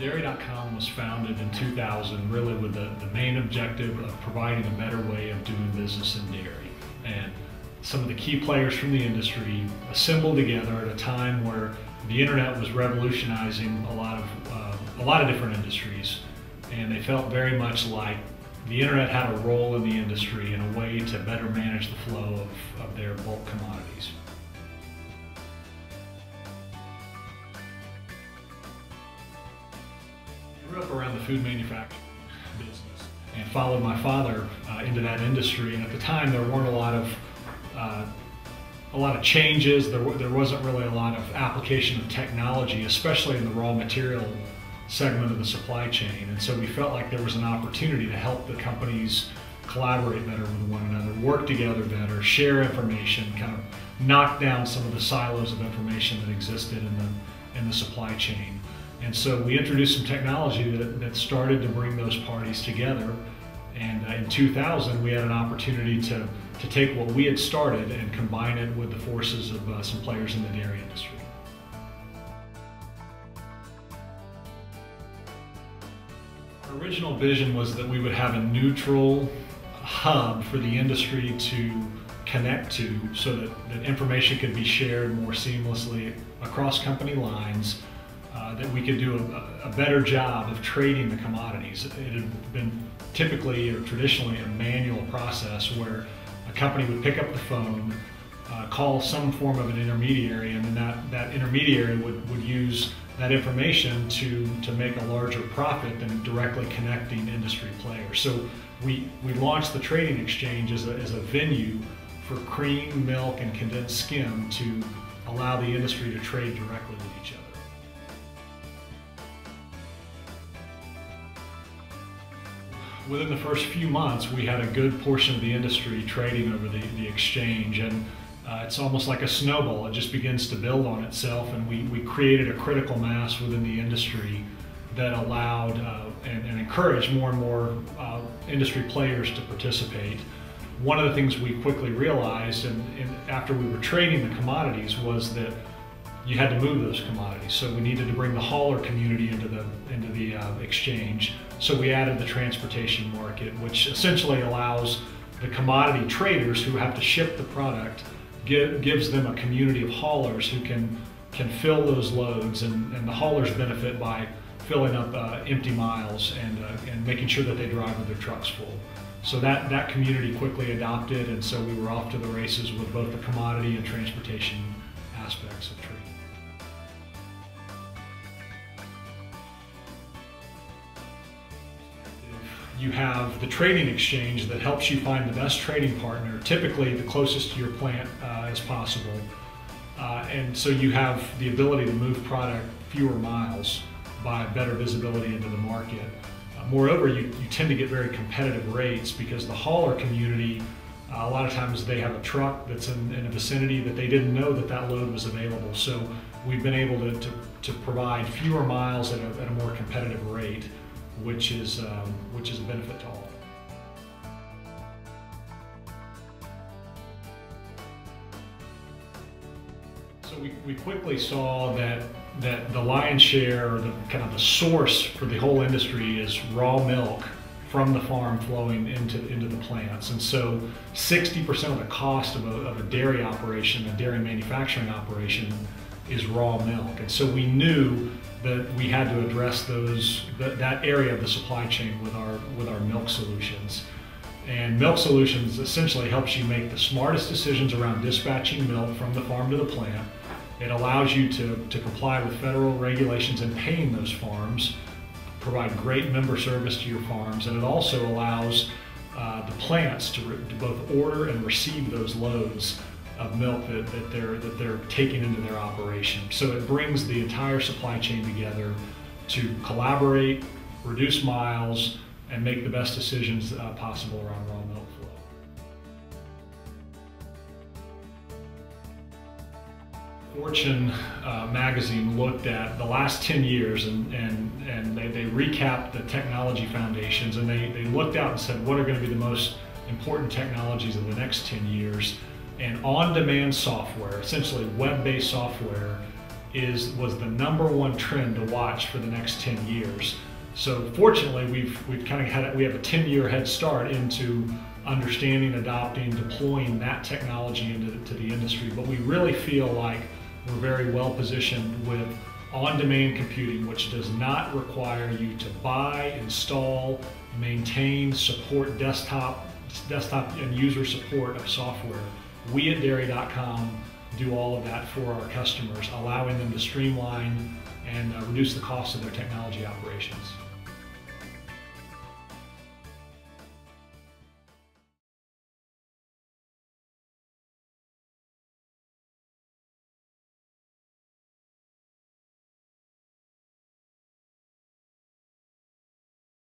Dairy.com was founded in 2000 really with the main objective of providing a better way of doing business in dairy. And some of the key players from the industry assembled together at a time where the internet was revolutionizing a lot of different industries, and they felt very much like the internet had a role in the industry and a way to better manage the flow of their bulk commodities. I grew up around the food manufacturing business and followed my father into that industry, and at the time there weren't a lot of changes. There wasn't really a lot of application of technology, especially in the raw material segment of the supply chain. And so we felt like there was an opportunity to help the companies collaborate better with one another, work together better, share information, kind of knock down some of the silos of information that existed in the supply chain. And so we introduced some technology that started to bring those parties together. And in 2000, we had an opportunity to take what we had started and combine it with the forces of some players in the dairy industry. Our original vision was that we would have a neutral hub for the industry to connect to so that information could be shared more seamlessly across company lines, that we could do a better job of trading the commodities. It had been typically or traditionally a manual process where a company would pick up the phone, call some form of an intermediary, and then that intermediary would use that information to make a larger profit than directly connecting industry players. So we launched the Trading Exchange as a venue for cream, milk, and condensed skim to allow the industry to trade directly with each other. Within the first few months, we had a good portion of the industry trading over the exchange, and it's almost like a snowball. It just begins to build on itself, and we created a critical mass within the industry that allowed and encouraged more and more industry players to participate. One of the things we quickly realized, and after we were trading the commodities, was that you had to move those commodities. So we needed to bring the hauler community into the exchange. So we added the transportation market, which essentially allows the commodity traders who have to ship the product, gives them a community of haulers who can fill those loads, and the haulers benefit by filling up empty miles and making sure that they drive with their trucks full. So that community quickly adopted, and so we were off to the races with both the commodity and transportation aspects of trade. You have the Trading Exchange that helps you find the best trading partner, typically the closest to your plant as possible. And so you have the ability to move product fewer miles by better visibility into the market. Moreover, you tend to get very competitive rates because the hauler community, a lot of times they have a truck that's in a vicinity that they didn't know that load was available. So we've been able to provide fewer miles at a more competitive rate, which is a benefit to all. So we quickly saw that the lion's share, or the kind of the source for the whole industry, is raw milk from the farm flowing into the plants. And so 60% of the cost of a dairy operation, a dairy manufacturing operation, is raw milk. And so we knew that we had to address that area of the supply chain with our milk solutions. And Milk Solutions essentially helps you make the smartest decisions around dispatching milk from the farm to the plant. It allows you to comply with federal regulations and paying those farms, provide great member service to your farms, and it also allows the plants to both order and receive those loads of milk that they're taking into their operation. So it brings the entire supply chain together to collaborate, reduce miles, and make the best decisions possible around raw milk flow. Fortune magazine looked at the last 10 years and they recapped the technology foundations, and they looked out and said, what are going to be the most important technologies of the next 10 years? And on-demand software, essentially web-based software, was the #1 trend to watch for the next 10 years. So fortunately, we have a 10-year head start into understanding, adopting, deploying that technology into the industry. But we really feel like we're very well positioned with on-demand computing, which does not require you to buy, install, maintain, support desktop and user support of software. We at Dairy.com do all of that for our customers, allowing them to streamline and reduce the cost of their technology operations.